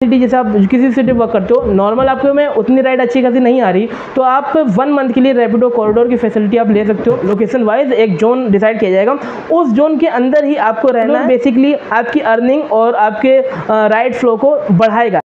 City जैसे आप किसी सिटी वर्क करते हो, नॉर्मल आपको में उतनी राइड अच्छी खासी नहीं आ रही, तो आप 1 मंथ के लिए रैपिडो कॉरिडोर की फैसिलिटी आप ले सकते हो। लोकेशन वाइज एक जोन डिसाइड किया जाएगा, उस जोन के अंदर ही आपको रहना है। बेसिकली आपकी अर्निंग और आपके राइड फ्लो को बढ़ाएगा।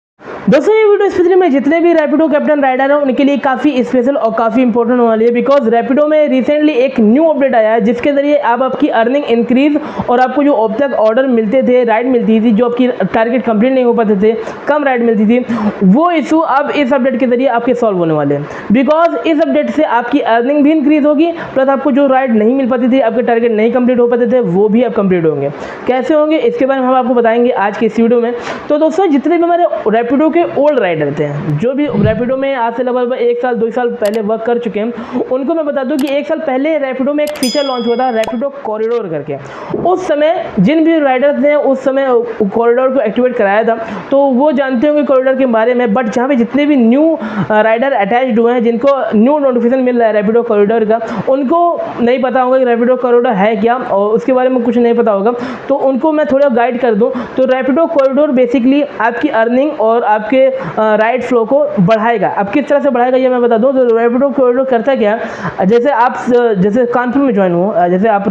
दोस्तों ये वीडियो स्पेशली में जितने भी रैपिडो कैप्टन राइडर हैं उनके लिए काफ़ी स्पेशल और काफ़ी इंपॉर्टेंट होने वाली है, बिकॉज रैपिडो में रिसेंटली एक न्यू अपडेट आया है जिसके जरिए आप आपकी अर्निंग इंक्रीज और आपको जो अब तक ऑर्डर मिलते थे, राइड मिलती थी, जो आपकी टारगेट कंप्लीट नहीं हो पाते थे, कम राइड मिलती थी, वो इशू अब इस अपडेट के जरिए आपके सॉल्व होने वाले हैं। बिकॉज इस अपडेट से आपकी अर्निंग भी इंक्रीज होगी, प्लस आपको जो राइड नहीं मिल पाती थी, आपके टारगेट नहीं कंप्लीट हो पाते थे, वो भी अब कंप्लीट होंगे। कैसे होंगे इसके बारे में हम आपको बताएंगे आज की इस वीडियो में। तो दोस्तों जितने भी हमारे रैपिडो के ओल्ड राइडर थे, जो भी रैपिडो में आज से लगभग 1 साल 2 साल पहले वर्क कर चुके हैं, उनको मैं बता दूं कि 1 साल पहले रैपिडो में एक फीचर लॉन्च हुआ था रैपिडो कॉरिडोर करके। उस समय जिन भी राइडर्स ने उस समय कॉरिडोर को एक्टिवेट कराया था, तो वो जानते होंगे कॉरिडोर के बारे में। बट जहाँ पे जितने भी न्यू राइडर अटैच्ड हुए हैं, जिनको न्यू नोटिफिकेशन मिल रहा है रैपिडो कॉरिडोर का, उनको नहीं पता होगा कि रैपिडो कॉरिडोर है क्या और उसके बारे में कुछ नहीं पता होगा, तो उनको मैं थोड़ा गाइड कर दूं। तो रैपिडो कॉरिडोर बेसिकली आपकी अर्निंग और आपके राइड फ्लो को बढ़ाएगा। अब किस तरह से बढ़ाएगा ये मैं बता दूं। तो रैपिडो कॉरिडोर करता क्या, जैसे कानपुर में ज्वाइन हो, जैसे आप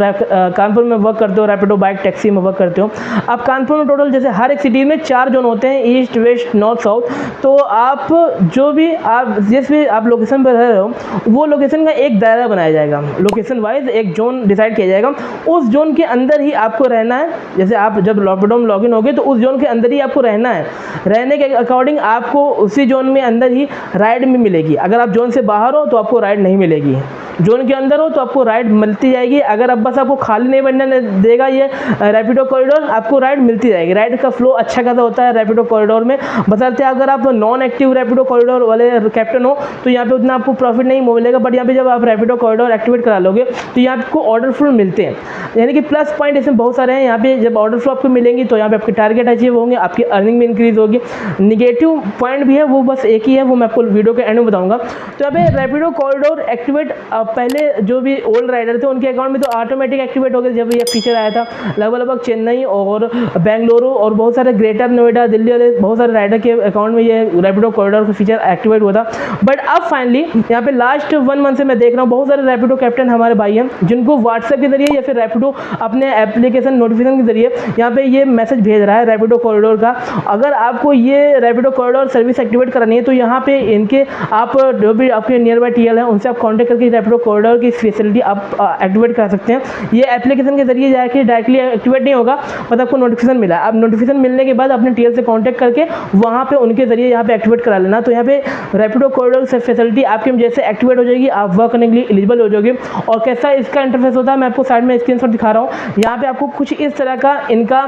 कानपुर में वर्क करते हो, रैपिडो बाइक टैक्सी में वर्क करते हो, आप कानपुर में टोटल जैसे हर एक सिटी में 4 जोन होते हैं, ईस्ट वेस्ट नॉर्थ साउथ। तो आप जो भी आप जिस भी आप लोकेशन पर रह रहे हो, वो लोकेशन का एक दायरा बनाया जाएगा, लोकेशन वाइज एक जोन डिसाइड किया जाएगा, उस जोन के अंदर ही आपको रहना है। जैसे आप जब रैपिडो में लॉगिन होगे तो उस जोन के अंदर ही आपको रहना है, रहने के अकॉर्डिंग आपको उसी जोन में अंदर ही राइड भी मिलेगी। अगर आप जोन से बाहर हो तो आपको राइड नहीं मिलेगी, जोन के अंदर हो तो आपको राइड मिलती जाएगी। अगर अब बस आपको खाली नहीं बनने देगा ये रैपिडो कॉरिडोर, आपको राइड मिलती जाएगी। राइड का फ्लो अच्छा खासा होता है रैपिडो कॉरिडोर में, बशर्ते अगर आप नॉन एक्टिव रैपिडो कॉरिडोर वाले कैप्टन हो तो यहाँ पे उतना आपको प्रॉफिट नहीं मिलेगा। बट यहाँ पे जब आप रैपिडो कॉरिडोर एक्टिवेट करा लोगे तो यहाँ आपको ऑर्डर फ्लो मिलते हैं, यानी कि प्लस पॉइंट इसमें बहुत सारे हैं। यहाँ पे जब ऑर्डर फ्लो आपको मिलेंगी तो यहाँ पे आपके टारगेट अचीव होंगे, आपकी अर्निंग भी इंक्रीज होगी। निगेटिव पॉइंट भी है, वो बस एक ही है, वो मैं आपको वीडियो के एंड में बताऊंगा। तो यहाँ पे रैपिडो कॉरिडोर एक्टिवेट पहले जो भी ओल्ड राइडर थे उनके अकाउंट में तो ऑटोमेटिक एक्टिवेट हो गया जब ये फीचर आया था। लगभग चेन्नई और बेंगलुरु और बहुत सारे ग्रेटर नोएडा दिल्ली वाले बहुत सारे राइडर के अकाउंट में ये रैपिडो कॉरिडोर का फीचर एक्टिवेट हुआ था। बट अब फाइनली यहाँ पे लास्ट 1 मंथ से मैं देख रहा हूँ बहुत सारे रैपिडो कैप्टन हमारे भाई हैं जिनको व्हाट्सएप के जरिए या फिर रैपिडो अपने एप्लीकेशन नोटिफिकेशन के जरिए यहाँ पे ये मैसेज भेज रहा है रैपिडो कॉरिडोर का। अगर आपको ये रैपिडो कॉरिडोर सर्विस एक्टिवेट करानी है तो यहाँ पे इनके आप जो भी आपके नियर बाई टीएल है उनसे आप कॉन्टैक्ट करके रैपिडो कॉरिडोर की फैसिलिटी आप एक्टिवेट कर सकते हैं। ये एप्लीकेशन के जरिए जाके डायरेक्टली एक्टिवेट नहीं होगा, बट आपको नोटिफिकेशन मिला। अब नोटिफिकेशन मिलने के बाद अपने टीएल से कॉन्टैक्ट करके वहाँ पे उनके जरिए यहाँ पे एक्टिवेट करा लेना। तो यहाँ पे रैपिडो कॉरिडोर से फैसिलिटी आपके जैसे एक्टिवेट हो जाएगी, आप वर्क करने के लिए एलिजिबल हो जाओगे। और कैसा इसका इंटरफेस होता है मैं आपको साइड में स्क्रीनशॉट दिखा रहा हूँ। यहाँ पे आपको कुछ इस तरह का इनका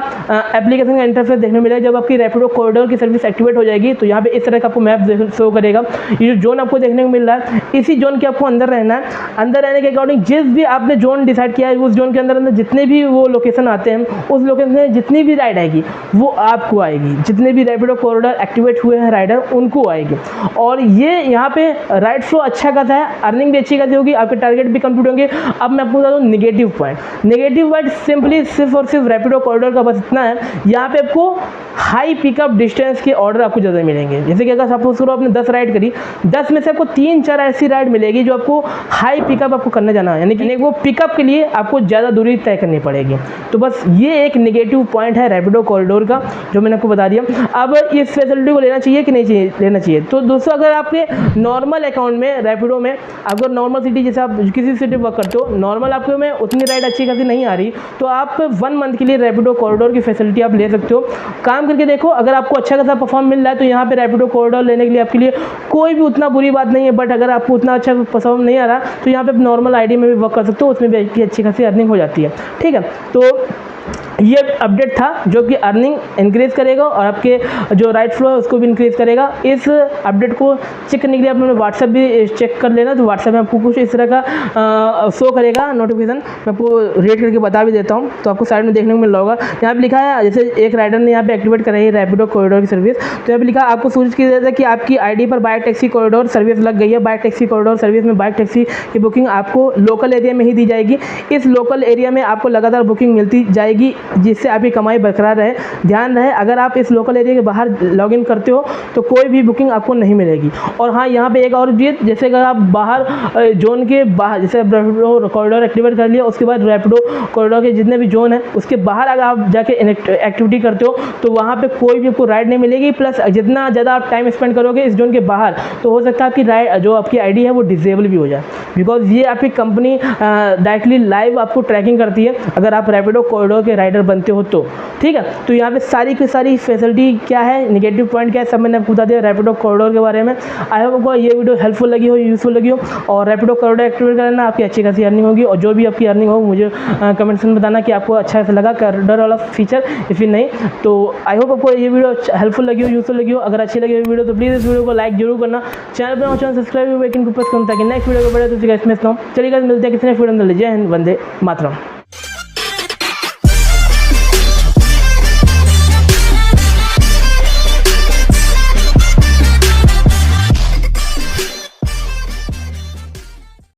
एप्लीकेशन का इंटरफेस देखने मिलेगा। जब आपकी रैपिडो कॉरिडोर की सर्विस एक्टिवेट हो जाएगी तो यहाँ पे इस तरह का आपको मैप शो करेगा। ये जो जोन आपको देखने को मिल रहा है, इसी जोन के आपको अंदर रहना है। अंदर रहने के अकॉर्डिंग जिस भी आपने जोन डिसाइड किया है, उस जोन के अंदर जितने भी वो लोकेशन आते हैं, उस लोकेशन में जितनी भी राइड आएगी वो आपको आएगी। जितने भी रैपिडो कॉरिडोर एक्टिवेट हुए हैं राइडर उनको आएगी। और ये यहाँ पे राइड फ्लो अच्छा खासा है, अर्निंग भी अच्छी खासी होगी, आपके टारगेट भी कंप्लीट होंगे। अब मैं आपको बता दूँ निगेटिव पॉइंट सिंपली सिर्फ और सिर्फ रैपिडो कॉरिडोर का बस इतना है, यहाँ पे आपको हाई पिकअप डिस्टेंस के ऑर्डर आपको ज़्यादा मिलेंगे। जैसे कि अगर सपोज करो आपने 10 राइड करी, 10 में से आपको 3-4 ऐसी राइड मिलेगी जो आपको हाई पिकअप आपको करने जाना है, यानी कि वो पिकअप के लिए आपको ज़्यादा दूरी तय करनी पड़ेगी। तो बस ये एक नेगेटिव पॉइंट है रैपिडो कॉरिडोर का जो मैंने आपको बता दिया। अब इस फैसिलिटी को लेना चाहिए कि नहीं चाहिए, लेना चाहिए। तो दोस्तों अगर आपके नॉर्मल अकाउंट में रैपिडो में अगर नॉर्मल सिटी जैसे आप किसी सिटी वर्क करते हो, नॉर्मल आपको में उतनी राइड अच्छी खासी नहीं आ रही, तो आप 1 मंथ के लिए रैपिडो कॉरिडोर की फैसिलिटी आप ले सकते हो। काम करके देखो, अगर आपको अच्छा खासा परफॉर्म मिल रहा है तो यहाँ पे रैपिडो कॉरिडोर लेने के लिए आपके लिए कोई भी उतना बुरी बात नहीं है। बट अगर आपको उतना अच्छा परफॉर्म नहीं आ रहा तो यहाँ पे नॉर्मल आईडी में भी वर्क कर सकते हो, उसमें भी अच्छी खासी अर्निंग हो जाती है। ठीक है, तो ये अपडेट था जो कि अर्निंग इंक्रीज करेगा और आपके जो राइड फ्लो है उसको भी इंक्रीज करेगा। इस अपडेट को चेक करने के लिए आपने व्हाट्सएप भी चेक कर लेना। तो व्हाट्सएप में आपको कुछ इस तरह का शो करेगा नोटिफिकेशन, मैं आपको रेट करके बता भी देता हूँ। तो आपको साइड में देखने को मिल रहा होगा, यहाँ पे लिखा है जैसे एक राइडर ने यहाँ पे एक्टिवेट कराई है रैपिडो कॉरिडोर की सर्विस, तो यहाँ पे लिखा आपको सूचित किया जाता है कि आपकी आईडी पर बाइक टैक्सी कॉरिडोर सर्विस लग गई है। बाइक टैक्सी कॉरिडोर सर्विस में बाइक टैक्सी की बुकिंग आपको लोकल एरिया में ही दी जाएगी। इस लोकल एरिया में आपको लगातार बुकिंग मिलती जाएगी। जिससे आपकी कमाई बरकरार रहे। ध्यान रहे, अगर आप इस लोकल एरिया के बाहर लॉगिन करते हो तो कोई भी बुकिंग आपको नहीं मिलेगी। और हाँ, यहाँ पे एक और चीज़, जैसे अगर आप बाहर जोन के बाहर, जैसे रैपिडो कॉरिडोर एक्टिवेट कर लिया, उसके बाद रैपिडो कॉरिडोर के जितने भी जोन है उसके बाहर अगर आप जाके एक्टिविटी करते हो तो वहाँ पे कोई भी आपको राइड नहीं मिलेगी। प्लस जितना ज़्यादा आप टाइम स्पेंड करोगे इस जोन के बाहर, तो हो सकता है आपकी राइड, जो आपकी आईडी है वो डिसेबल भी हो जाए, बिकॉज ये आपकी कंपनी डायरेक्टली लाइव आपको ट्रैकिंग करती है अगर आप रैपिडो कॉरिडोर के राइडर बनते हो तो। ठीक है, तो यहाँ पे सारी की सारी फैसिलिटी क्या है, नेगेटिव पॉइंट क्या है, सब मैंने आपको बता दिया रैपिडो कॉरिडोर के बारे में। आई होप आपको ये वीडियो हेल्पफुल लगी हो, यूजफुल लगी हो। और रैपिडो कॉरिडोर एक्टिवेट करना, आपकी अच्छी खासी अर्निंग होगी। और जो भी आपकी अर्निंग हो मुझे कमेंट्स में बताना कि आपको अच्छा ऐसा लगा कॉरिडोर वाला फीचर, या फिर नहीं। तो आई होप आपको ये वीडियो हेल्पफुल लगी हो, यूजफुल लगी हो। अगर अच्छी लगी वीडियो तो प्लीज़ इस वीडियो को लाइक जरूर करना, चैनल पर चैनल सब्सक्राइब बेल आइकन को प्रेस करना ताकि नेक्स्ट वीडियो को बड़े तो चलिए गाइस मिलते हैं किसी नेक्स्ट वीडियो में। जय हिंद, वंदे मातरम।